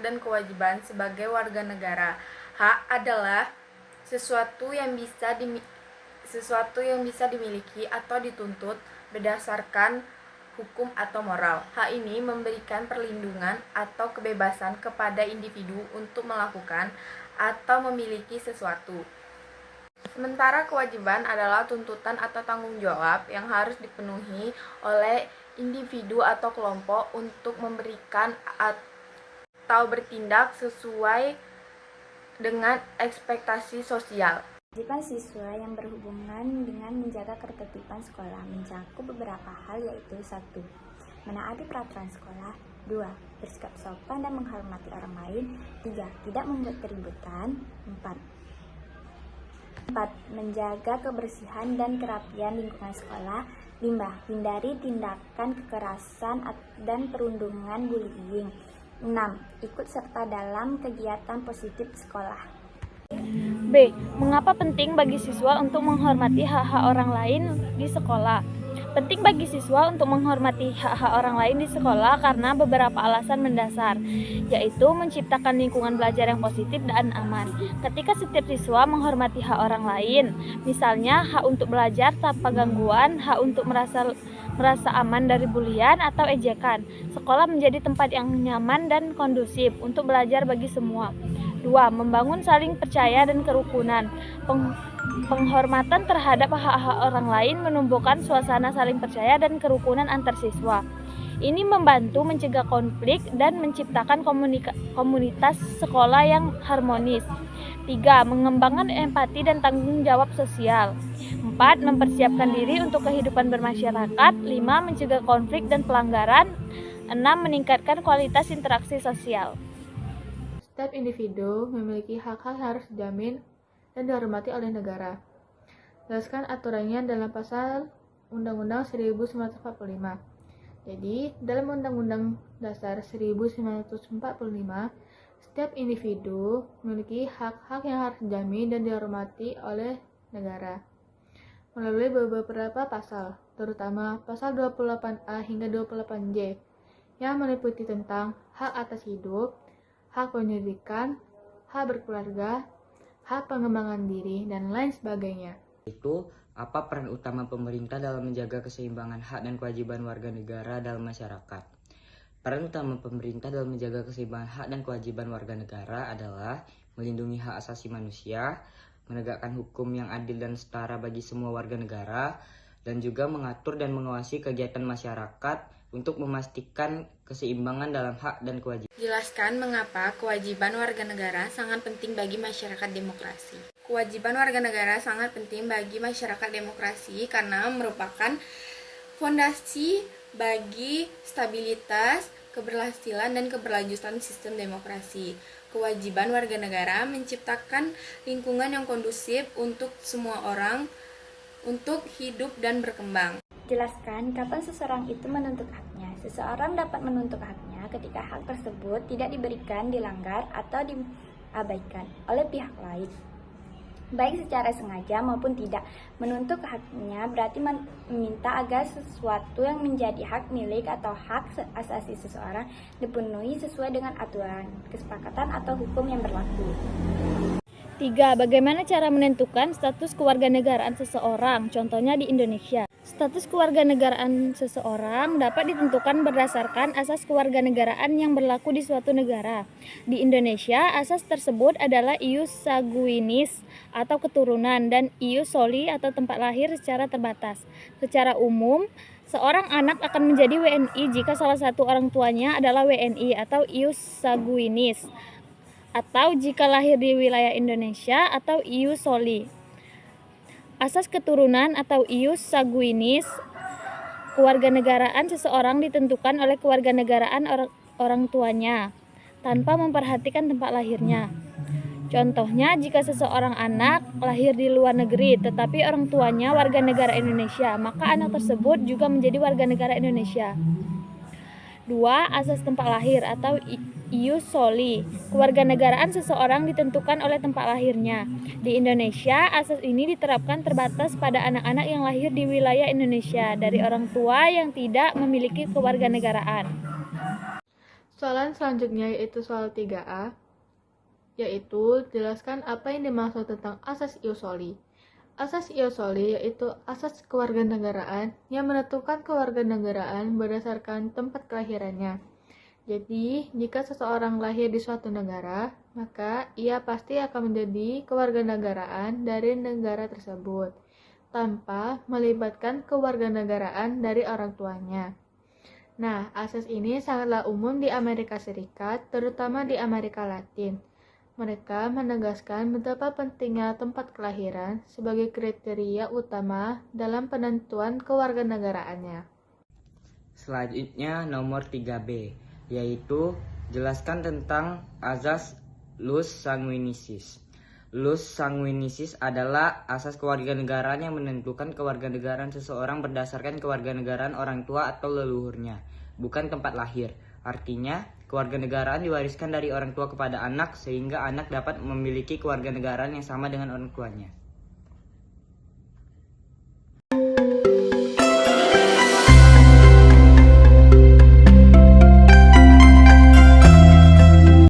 dan kewajiban sebagai warga negara. Hak adalah sesuatu yang bisa dimiliki atau dituntut berdasarkan hukum atau moral. Hak ini memberikan perlindungan atau kebebasan kepada individu untuk melakukan atau memiliki sesuatu. Sementara kewajiban adalah tuntutan atau tanggung jawab yang harus dipenuhi oleh individu atau kelompok untuk memberikan atau bertindak sesuai dengan ekspektasi sosial. Kewajiban siswa yang berhubungan dengan menjaga ketertiban sekolah mencakup beberapa hal, yaitu 1. Menaati peraturan sekolah. 2. Bersikap sopan dan menghormati orang lain. 3. Tidak membuat keributan. 4. Menjaga kebersihan dan kerapian lingkungan sekolah. 5. Hindari tindakan kekerasan dan perundungan bullying. 6. Ikut serta dalam kegiatan positif sekolah. B. Mengapa penting bagi siswa untuk menghormati hak-hak orang lain di sekolah? Penting bagi siswa untuk menghormati hak-hak orang lain di sekolah karena beberapa alasan mendasar, yaitu menciptakan lingkungan belajar yang positif dan aman. Ketika setiap siswa menghormati hak orang lain, misalnya hak untuk belajar tanpa gangguan, hak untuk merasa aman dari bulian atau ejekan, sekolah menjadi tempat yang nyaman dan kondusif untuk belajar bagi semua. 2. Membangun saling percaya dan kerukunan. Penghormatan terhadap hak-hak orang lain menumbuhkan suasana saling percaya dan kerukunan antar siswa. Ini membantu mencegah konflik dan menciptakan komunitas sekolah yang harmonis. 3. Mengembangkan empati dan tanggung jawab sosial. 4. Mempersiapkan diri untuk kehidupan bermasyarakat. 5. Mencegah konflik dan pelanggaran. 6. Meningkatkan kualitas interaksi sosial. Setiap individu memiliki hak-hak yang harus dijamin dan dihormati oleh negara. Jelaskan aturannya dalam pasal Undang-Undang 1945. Jadi, dalam Undang-Undang Dasar 1945, setiap individu memiliki hak-hak yang harus dijamin dan dihormati oleh negara melalui beberapa pasal, terutama pasal 28A hingga 28J, yang meliputi tentang hak atas hidup, hak pendidikan, hak berkeluarga, hak pengembangan diri, dan lain sebagainya. Itu apa peran utama pemerintah dalam menjaga keseimbangan hak dan kewajiban warga negara dalam masyarakat? Peran utama pemerintah dalam menjaga keseimbangan hak dan kewajiban warga negara adalah melindungi hak asasi manusia, menegakkan hukum yang adil dan setara bagi semua warga negara, dan juga mengatur dan mengawasi kegiatan masyarakat untuk memastikan keseimbangan dalam hak dan kewajiban. Jelaskan mengapa kewajiban warga negara sangat penting bagi masyarakat demokrasi. Kewajiban warga negara sangat penting bagi masyarakat demokrasi karena merupakan fondasi bagi stabilitas, keberhasilan, dan keberlanjutan sistem demokrasi. Kewajiban warga negara menciptakan lingkungan yang kondusif untuk semua orang untuk hidup dan berkembang. Jelaskan kapan seseorang itu menuntut haknya. Seseorang dapat menuntut haknya ketika hak tersebut tidak diberikan, dilanggar, atau diabaikan oleh pihak lain, baik secara sengaja maupun tidak. Menuntut haknya berarti meminta agar sesuatu yang menjadi hak milik atau hak asasi seseorang dipenuhi sesuai dengan aturan, kesepakatan, atau hukum yang berlaku. 3. Bagaimana cara menentukan status kewarganegaraan seseorang? Contohnya di Indonesia. Status kewarganegaraan seseorang dapat ditentukan berdasarkan asas kewarganegaraan yang berlaku di suatu negara. Di Indonesia, asas tersebut adalah ius sanguinis atau keturunan dan ius soli atau tempat lahir secara terbatas. Secara umum, seorang anak akan menjadi WNI jika salah satu orang tuanya adalah WNI atau ius sanguinis, atau jika lahir di wilayah Indonesia atau ius soli. Asas keturunan atau ius sanguinis, kewarganegaraan seseorang ditentukan oleh kewarganegaraan orang tuanya tanpa memperhatikan tempat lahirnya. Contohnya, jika seseorang anak lahir di luar negeri tetapi orang tuanya warga negara Indonesia, maka anak tersebut juga menjadi warga negara Indonesia. 2. Asas tempat lahir atau ius soli. Kewarganegaraan seseorang ditentukan oleh tempat lahirnya. Di Indonesia, asas ini diterapkan terbatas pada anak-anak yang lahir di wilayah Indonesia dari orang tua yang tidak memiliki kewarganegaraan. Soalan selanjutnya yaitu soal 3A, yaitu jelaskan apa yang dimaksud tentang asas ius soli. Asas ius soli yaitu asas kewarganegaraan yang menentukan kewarganegaraan berdasarkan tempat kelahirannya. Jadi, jika seseorang lahir di suatu negara, maka ia pasti akan menjadi kewarganegaraan dari negara tersebut, tanpa melibatkan kewarganegaraan dari orang tuanya. Nah, asas ini sangatlah umum di Amerika Serikat, terutama di Amerika Latin. Mereka menegaskan betapa pentingnya tempat kelahiran sebagai kriteria utama dalam penentuan kewarganegaraannya. Selanjutnya nomor 3B, yaitu jelaskan tentang azas Ius sanguinis. Ius sanguinis adalah asas kewarganegaraan yang menentukan kewarganegaraan seseorang berdasarkan kewarganegaraan orang tua atau leluhurnya, bukan tempat lahir. Artinya, kewarganegaraan diwariskan dari orang tua kepada anak sehingga anak dapat memiliki kewarganegaraan yang sama dengan orang tuanya.